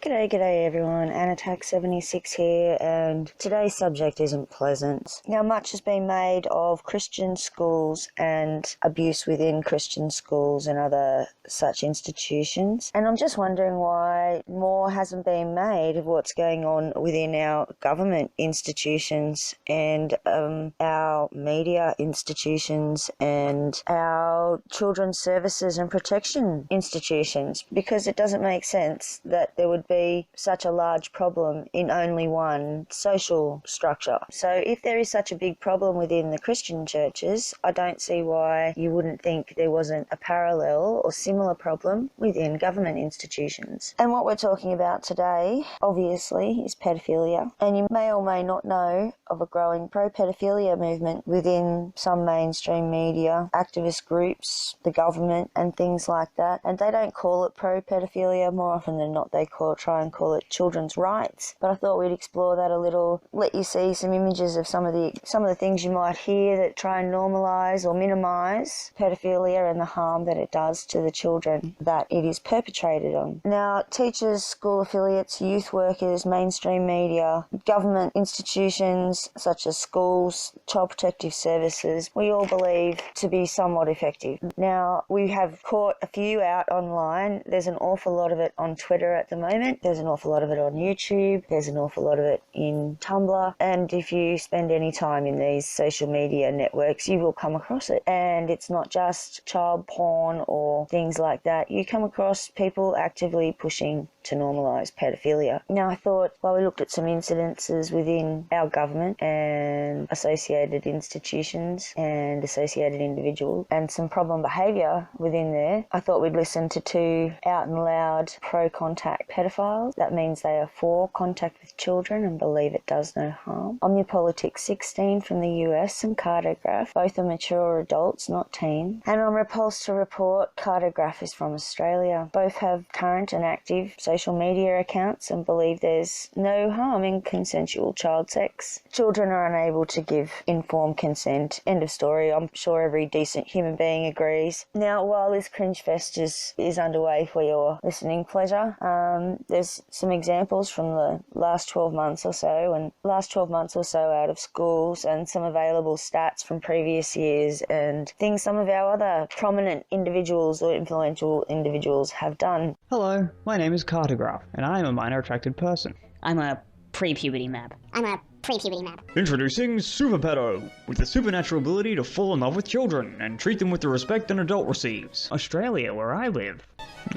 G'day everyone, Anattack76 here, and today's subject isn't pleasant. Now, much has been made of Christian schools and abuse within Christian schools and other such institutions, and I'm just wondering why more hasn't been made of what's going on within our government institutions and our media institutions and our children's services and protection institutions, because it doesn't make sense that there would be such a large problem in only one social structure. So if there is such a big problem within the Christian churches, I don't see why you wouldn't think there wasn't a parallel or similar problem within government institutions. And what we're talking about today, obviously, is pedophilia. And you may or may not know of a growing pro-pedophilia movement within some mainstream media, activist groups, the government and things like that. And they don't call it pro-pedophilia. More often than not, they try and call it children's rights. But I thought we'd explore that a little, let you see some images of some of the things you might hear that try and normalise or minimise pedophilia and the harm that it does to the children that it is perpetrated on. Now, teachers, school affiliates, youth workers, mainstream media, government institutions such as schools, child protective services, we all believe to be somewhat effective. Now, we have caught a few out online. There's an awful lot of it on Twitter at the moment. There's an awful lot of it on YouTube. There's an awful lot of it in Tumblr. And if you spend any time in these social media networks, you will come across it. And it's not just child porn or things like that. You come across people actively pushing to normalise pedophilia. Now, I thought, while we looked at some incidences within our government and associated institutions and associated individuals and some problem behaviour within there, I thought we'd listen to two out and loud pro-contact pedophiles. That means they are for contact with children and believe it does no harm. Omnipolitics 16 from the US and Cartograph. Both are mature adults, not teens. And on Repulse to Report, Cartograph is from Australia. Both have current and active social media accounts and believe there's no harm in consensual child sex. Children are unable to give informed consent. End of story. I'm sure every decent human being agrees. Now, while this cringe fest is underway for your listening pleasure, there's some examples from the last 12 months or so out of schools, and some available stats from previous years and things some of our other prominent individuals or influential individuals have done. Hello, my name is Cartograph, and I am a minor attracted person. I'm a pre-puberty map. Introducing Super Pedo, with the supernatural ability to fall in love with children and treat them with the respect an adult receives. Australia, where I live.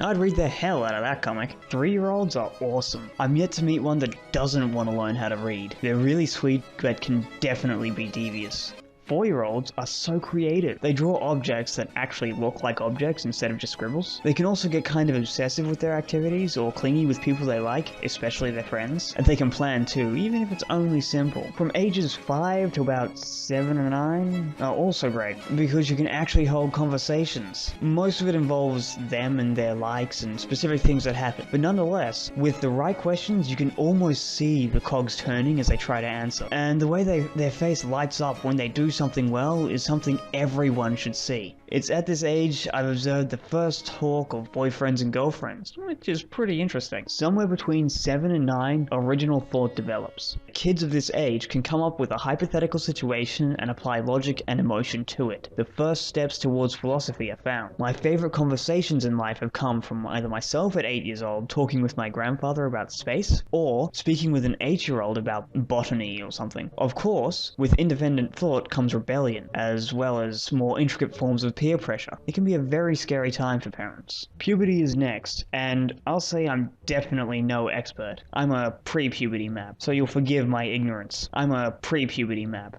I'd read the hell out of that comic. 3-year-olds are awesome. I'm yet to meet one that doesn't want to learn how to read. They're really sweet, but can definitely be devious. 4-year-olds are so creative. They draw objects that actually look like objects instead of just scribbles. They can also get kind of obsessive with their activities or clingy with people they like, especially their friends. And they can plan too, even if it's only simple. From ages 5 to about 7 or 9 are also great, because you can actually hold conversations. Most of it involves them and their likes and specific things that happen. But nonetheless, with the right questions, you can almost see the cogs turning as they try to answer. And the way their face lights up when they do something well is something everyone should see. It's at this age I've observed the first talk of boyfriends and girlfriends, which is pretty interesting. Somewhere between 7 and 9, original thought develops. Kids of this age can come up with a hypothetical situation and apply logic and emotion to it. The first steps towards philosophy are found. My favorite conversations in life have come from either myself at 8 years old talking with my grandfather about space, or speaking with an 8-year-old about botany or something. Of course, with independent thought comes rebellion, as well as more intricate forms of peer pressure. It can be a very scary time for parents. Puberty is next, and I'll say I'm definitely no expert. I'm a pre-puberty map, so you'll forgive my ignorance. I'm a pre-puberty map.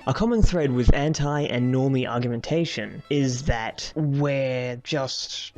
A common thread with anti and normie argumentation is that we're just...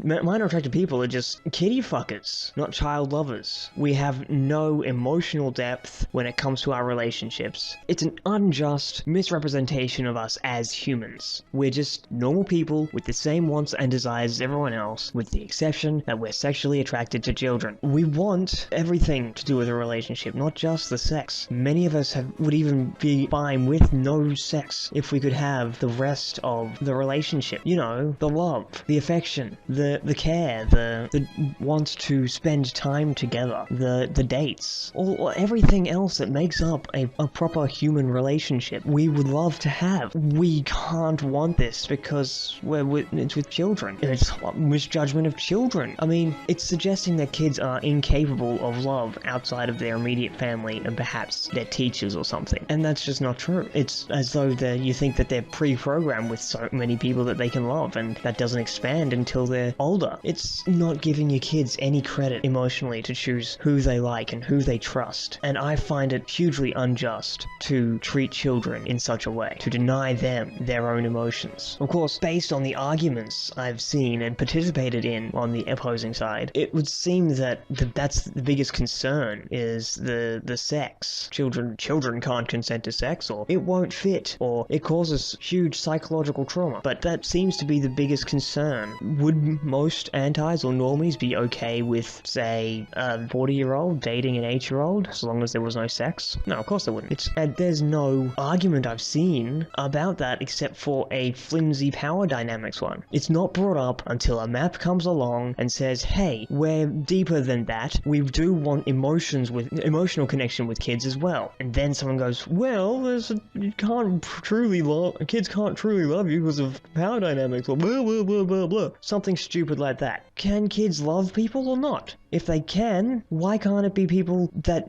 minor attracted people are just kitty fuckers, not child lovers. We have no emotional depth when it comes to our relationships. It's an unjust misrepresentation of us as humans. We're just normal people with the same wants and desires as everyone else, with the exception that we're sexually attracted to children. We want everything to do with the relationship, not just the sex. Many of us would even be fine with no sex if we could have the rest of the relationship. You know, the love, the affection, the care, the wants to spend time together, the dates, everything else that makes up a proper human relationship we would love to have. We can't want this because it's with children. It's misjudgment of children. I mean, it's suggesting that kids are incapable of love outside of their immediate family and perhaps their teachers or something. And that's just not true. It's as though you think that they're pre-programmed with so many people that they can love, and that doesn't expand until they're older. It's not giving your kids any credit emotionally to choose who they like and who they trust. And I find it hugely unjust to treat children in such a way, to deny them their own emotions. Of course, based on the arguments I've seen and participated in on the opposing side, it would seem that that's the biggest concern, is the sex. Children can't consent to sex, or it won't fit, or it causes huge psychological trauma. But that seems to be the biggest concern. Would most antis or normies be okay with, say, a 40-year-old dating an 8-year-old as long as there was no sex? No, of course they wouldn't. There's no argument I've seen about that except for a flimsy power dynamics one. It's not brought up until a map comes along and says, hey, we're deeper than that. We do want emotional connection with kids as well. And then someone goes, well, kids can't truly love you because of power dynamics, or blah, blah, blah, blah, blah. Something stupid like that. Can kids love people or not? If they can, why can't it be people that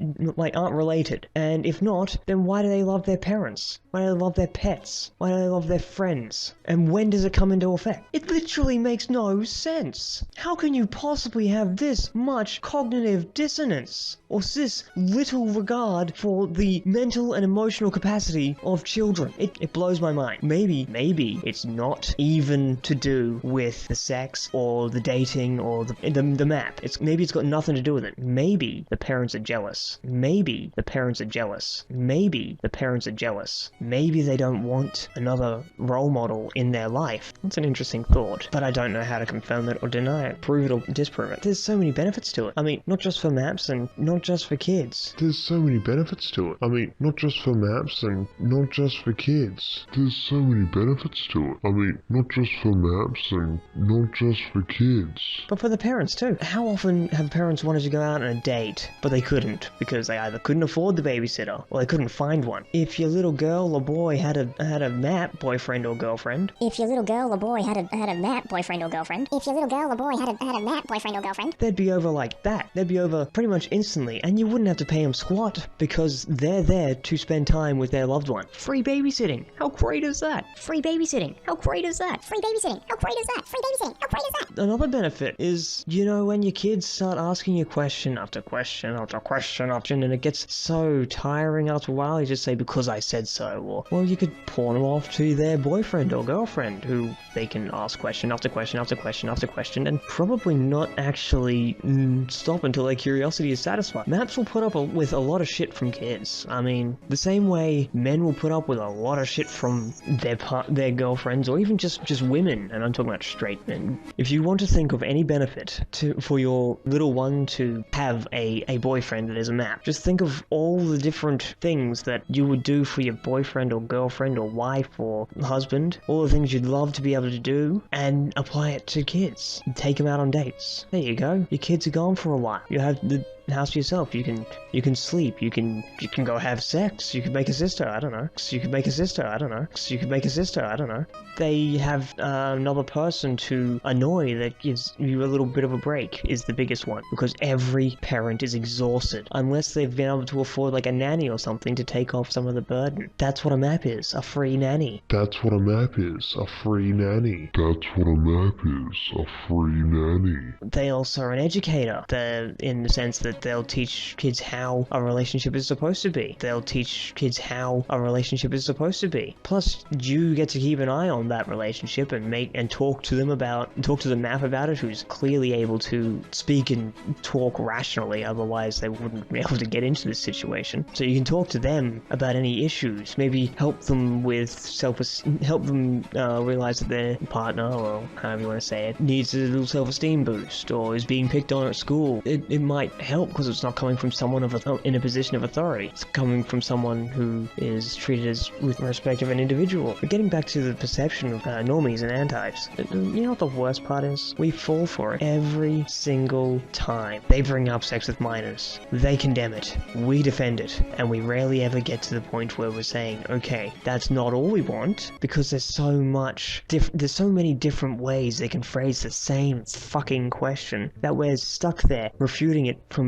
aren't related? And if not, then why do they love their parents? Why do they love their pets? Why do they love their friends? And when does it come into effect? It literally makes no sense. How can you possibly have this much cognitive dissonance, or this little regard for the mental and emotional capacity of children? It blows my mind. Maybe it's not even to do with the sex or the dating or the map. Maybe it's got nothing to do with it. Maybe the parents are jealous. Maybe the parents are jealous. Maybe the parents are jealous. Maybe they don't want another role model in their life. That's an interesting thought, but I don't know how to confirm it or deny it, prove it or disprove it. There's so many benefits to it. I mean, not just for maps and not just for kids. There's so many benefits to it. I mean, not just for maps and not just for kids. There's so many benefits to it. I mean, not just for maps and not just for kids. But for the parents too. How often have parents wanted to go out on a date, but they couldn't because they either couldn't afford the babysitter or they couldn't find one? If your little girl or boy had a map boyfriend or girlfriend. If your little girl or boy had a map boyfriend or girlfriend. If your little girl or boy had a map boyfriend or girlfriend. They'd be over like that. They'd be over pretty much instantly, and you wouldn't have to pay them squat because they're there to spend time with their loved one. Free babysitting. How great is that? Free babysitting. How great is that? Free babysitting. How great is that? Free babysitting. How great is that? Another benefit is, when your kids start asking you question after question after question after question, and it gets so tiring after a while, you just say, because I said so, or, well, you could pawn them off to their boyfriend or girlfriend, who they can ask question after question after question after question, and probably not actually stop until their curiosity is satisfied. Maps will put up with a lot of shit from kids. I mean, the same way men will put up with a lot of shit from their girlfriends, or even just women, and I'm talking about straight men. If you want to think of any benefit for your little one to have a boyfriend that is a map, just think of all the different things that you would do for your boyfriend or girlfriend or wife or husband, all the things you'd love to be able to do, and apply it to kids. Take them out on dates. There you go. Your kids are gone for a while. You have the house to yourself. You can sleep. You can go have sex. You can make a sister. I don't know. You can make a sister. I don't know. You can make a sister. I don't know. They have another person to annoy that gives you a little bit of a break is the biggest one, because every parent is exhausted unless they've been able to afford like a nanny or something to take off some of the burden. That's what a map is, a free nanny. That's what a map is, a free nanny. That's what a map is, a free nanny. They also are an educator, in the sense that they'll teach kids how a relationship is supposed to be. They'll teach kids how a relationship is supposed to be. Plus, you get to keep an eye on that relationship and talk to the map about it, who's clearly able to speak and talk rationally, otherwise they wouldn't be able to get into this situation. So you can talk to them about any issues, maybe help them with help them realize that their partner, or however you want to say it, needs a little self-esteem boost, or is being picked on at school. It might help because it's not coming from someone in a position of authority. It's coming from someone who is treated as with respect of an individual. But getting back to the perception of normies and antis, you know what the worst part is? We fall for it every single time. They bring up sex with minors. They condemn it. We defend it. And we rarely ever get to the point where we're saying, okay, that's not all we want, because there's so many different ways they can phrase the same fucking question that we're stuck there refuting it from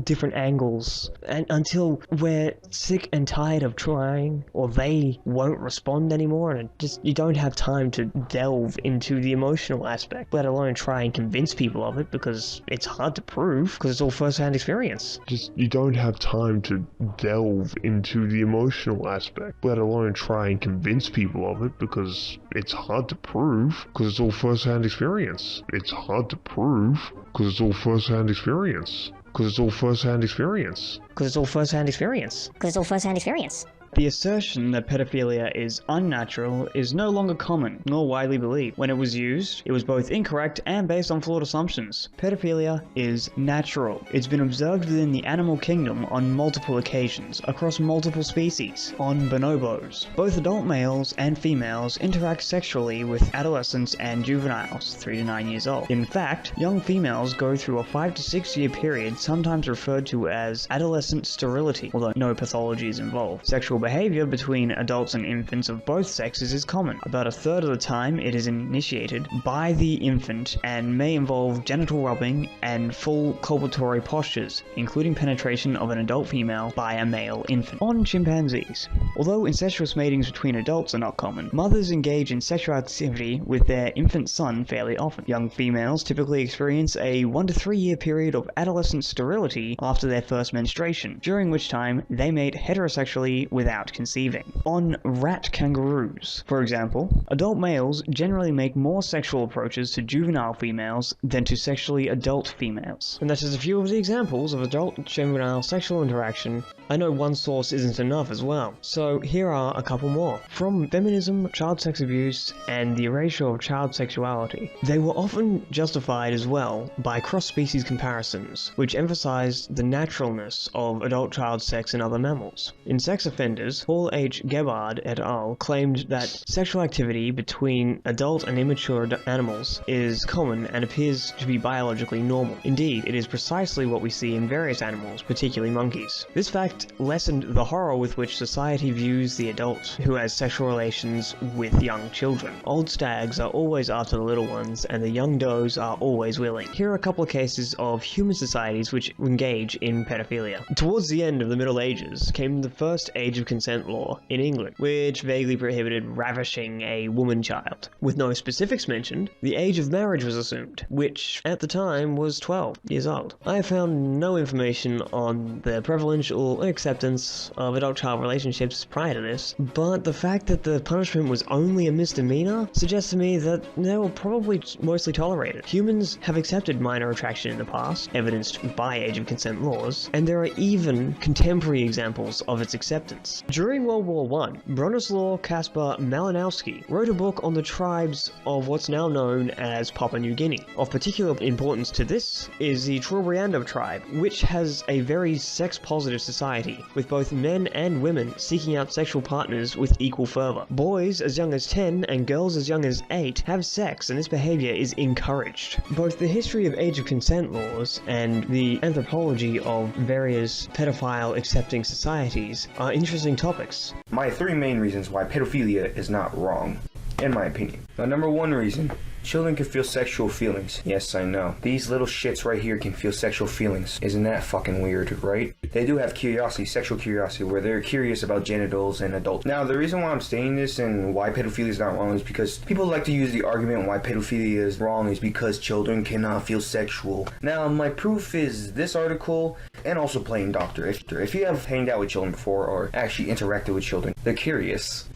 different angles, and until we're sick and tired of trying, or they won't respond anymore, and you don't have time to delve into the emotional aspect, let alone try and convince people of it, because it's hard to prove, because it's all first-hand experience. You don't have time to delve into the emotional aspect, let alone try and convince people of it, because it's hard to prove, because it's all first-hand experience. It's hard to prove, because it's all first-hand experience. Because it's all first-hand experience. Because it's all first-hand experience. Because it's all first-hand experience. The assertion that pedophilia is unnatural is no longer common, nor widely believed. When it was used, it was both incorrect and based on flawed assumptions. Pedophilia is natural. It's been observed within the animal kingdom on multiple occasions, across multiple species. On bonobos, both adult males and females interact sexually with adolescents and juveniles, 3 to 9 years old. In fact, young females go through a 5 to 6 year period, sometimes referred to as adolescent sterility, although no pathology is involved. Sexual behavior between adults and infants of both sexes is common. About a third of the time it is initiated by the infant and may involve genital rubbing and full copulatory postures, including penetration of an adult female by a male infant. On chimpanzees, although incestuous matings between adults are not common, mothers engage in sexual activity with their infant son fairly often. Young females typically experience a 1 to 3 year period of adolescent sterility after their first menstruation, during which time they mate heterosexually without conceiving. On rat kangaroos, for example, adult males generally make more sexual approaches to juvenile females than to sexually adult females. And that's just a few of the examples of adult-juvenile sexual interaction. I know one source isn't enough as well, so here are a couple more. From feminism, child sex abuse, and the erasure of child sexuality. They were often justified as well by cross-species comparisons, which emphasized the naturalness of adult-child sex in other mammals. In Sex Offenders, Paul H. Gebhard et al. Claimed that sexual activity between adult and immature animals is common and appears to be biologically normal. Indeed, it is precisely what we see in various animals, particularly monkeys. This fact lessened the horror with which society views the adult who has sexual relations with young children. Old stags are always after the little ones, and the young does are always willing. Here are a couple of cases of human societies which engage in pedophilia. Towards the end of the Middle Ages came the first age of consent law in England, which vaguely prohibited ravishing a woman-child. With no specifics mentioned, the age of marriage was assumed, which at the time was 12 years old. I have found no information on the prevalence or acceptance of adult-child relationships prior to this, but the fact that the punishment was only a misdemeanor suggests to me that they were probably mostly tolerated. Humans have accepted minor attraction in the past, evidenced by age of consent laws, and there are even contemporary examples of its acceptance. During World War I, Bronislaw Kaspar Malinowski wrote a book on the tribes of what's now known as Papua New Guinea. Of particular importance to this is the Trobrianda tribe, which has a very sex-positive society, with both men and women seeking out sexual partners with equal fervor. Boys as young as 10 and girls as young as 8 have sex, and this behavior is encouraged. Both the history of age of consent laws and the anthropology of various pedophile-accepting societies are interesting topics. My 3 main reasons why pedophilia is not wrong, in my opinion. Now, number 1 reason. Children can feel sexual feelings. Yes, I know. These little shits right here can feel sexual feelings. Isn't that fucking weird, right? They do have curiosity, sexual curiosity, where they're curious about genitals and adults. Now, the reason why I'm saying this and why pedophilia is not wrong is because people like to use the argument why pedophilia is wrong is because children cannot feel sexual. Now, my proof is this article and also playing doctor. If you have hanged out with children before or actually interacted with children, they're curious.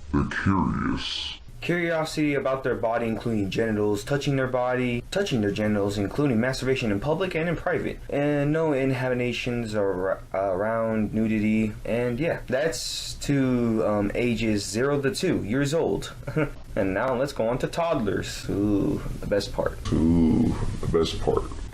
Curiosity about their body, including genitals, touching their body, touching their genitals, including masturbation in public and in private, and no inhibitions around nudity, and yeah, that's to ages 0 to 2 years old. And now let's go on to toddlers. Ooh, the best part.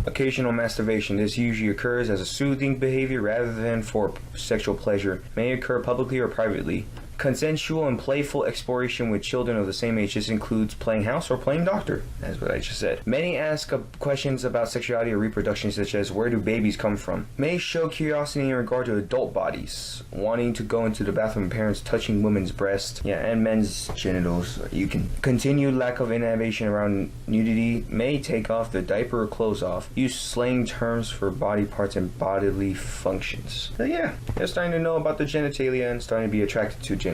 Occasional masturbation. This usually occurs as a soothing behavior rather than for sexual pleasure. May occur publicly or privately. Consensual and playful exploration with children of the same age. This includes playing house or playing doctor. That's what I just said. Many ask questions about sexuality or reproduction, such as where do babies come from. May show curiosity in regard to adult bodies, wanting to go into the bathroom with parents, touching women's breasts, and men's genitals. You can continue lack of innovation around nudity. May take off the diaper or clothes off. Use slang terms for body parts and bodily functions. So yeah, they're starting to know about the genitalia and starting to be attracted to genitalia.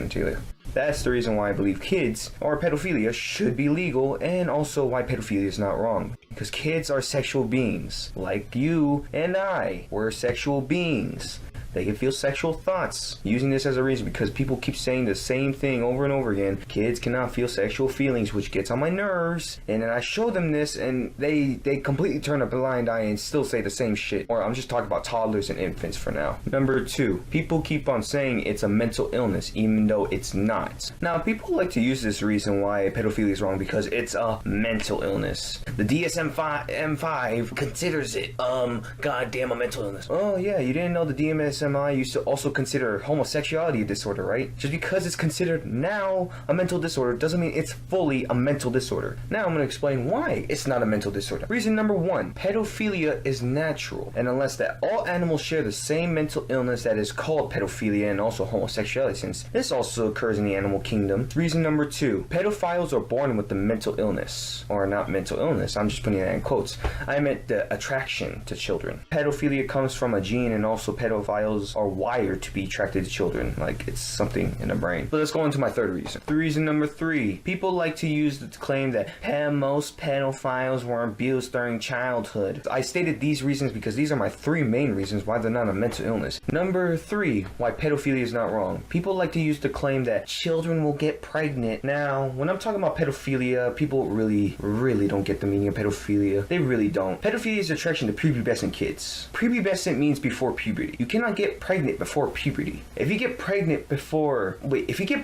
That's the reason why I believe kids or pedophilia should be legal, and also why pedophilia is not wrong. Because kids are sexual beings, like you and I. We're sexual beings. They can feel sexual thoughts. Using this as a reason because people keep saying the same thing over and over again. Kids cannot feel sexual feelings, which gets on my nerves. And then I show them this and they completely turn a blind eye and still say the same shit. Or I'm just talking about toddlers and infants for now. Number 2, people keep on saying it's a mental illness even though it's not. Now, people like to use this reason why pedophilia is wrong because it's a mental illness. The DSM-5 considers it goddamn a mental illness. Oh yeah, you didn't know the DSM used to also consider homosexuality a disorder, right? Just because it's considered now a mental disorder doesn't mean it's fully a mental disorder. Now I'm going to explain why it's not a mental disorder. Reason number 1, pedophilia is natural, and unless that all animals share the same mental illness that is called pedophilia and also homosexuality, since this also occurs in the animal kingdom. Reason number 2, pedophiles are born with the mental illness, or not mental illness, I'm just putting that in quotes. I meant the attraction to children. Pedophilia comes from a gene, and also pedophiles are wired to be attracted to children, like it's something in the brain. But let's go into my third reason. Reason number 3, people like to use the claim that most pedophiles were abused during childhood. I stated these reasons because these are my 3 main reasons why they're not a mental illness. Number 3, why pedophilia is not wrong. People like to use the claim that children will get pregnant. Now, when I'm talking about pedophilia, people really don't get the meaning of pedophilia. They really don't. Pedophilia is attraction to prepubescent kids. Prepubescent means before puberty. You cannot get pregnant before puberty. If you get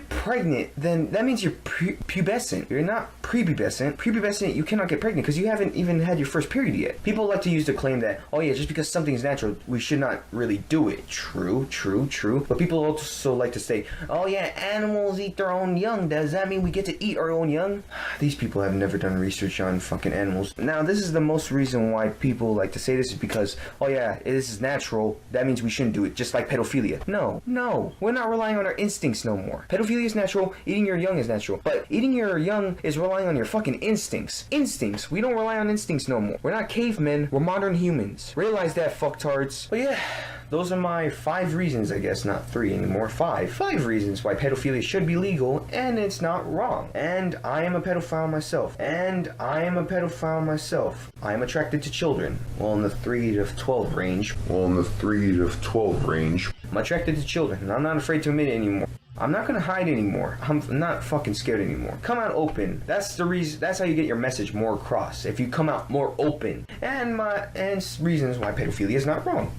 pregnant, then that means you're pubescent. You're not prepubescent. Prepubescent, you cannot get pregnant because you haven't even had your first period yet. People like to use the claim that, oh yeah, just because something's natural, we should not really do it. True. But people also like to say, oh yeah, animals eat their own young. Does that mean we get to eat our own young? These people have never done research on fucking animals. Now, this is the most reason why people like to say this is because, oh yeah, this is natural. That means we shouldn't do it. Just like pedophilia. No. We're not relying on our instincts no more. Pedophilia is natural. Eating your young is natural. But eating your young is relying on your fucking instincts. We don't rely on instincts no more. We're not cavemen. We're modern humans. Realize that, fucktards. But yeah, those are my 5 reasons, I guess. Not 3 anymore. 5 reasons why pedophilia should be legal and it's not wrong. And I am a pedophile myself. I am attracted to children. Well, in the 3 to 12 range. I'm attracted to children, and I'm not afraid to admit it anymore. I'm not gonna hide anymore. I'm not fucking scared anymore. Come out open. That's the reason. That's how you get your message more across. If you come out more open. And reasons why pedophilia is not wrong.